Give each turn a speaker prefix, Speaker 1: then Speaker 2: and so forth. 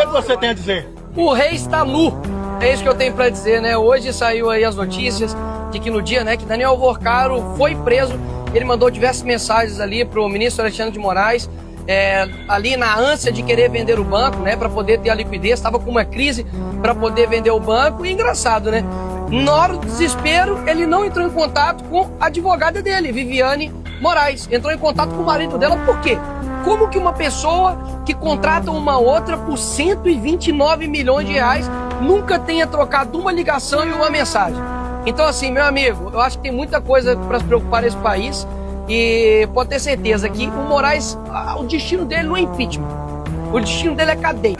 Speaker 1: que você tem a dizer?
Speaker 2: O rei está nu. É isso que eu tenho para dizer, né? Hoje saiu aí as notícias de que no dia, né, que Daniel Alvorcaro foi preso, ele mandou diversas mensagens ali pro ministro Alexandre de Moraes, ali na ânsia de querer vender o banco, né, para poder ter a liquidez, estava com uma crise para poder vender o banco. E engraçado, né? Na hora do desespero, ele não entrou em contato com a advogada dele, Viviane Moraes. Entrou em contato com o marido dela, por quê? Como que uma pessoa que contrata uma outra por 129 milhões de reais nunca tenha trocado uma ligação e uma mensagem? Então, assim, meu amigo, eu acho que tem muita coisa para se preocupar nesse país e pode ter certeza que o Moraes, o destino dele não é impeachment, o destino dele é cadeia.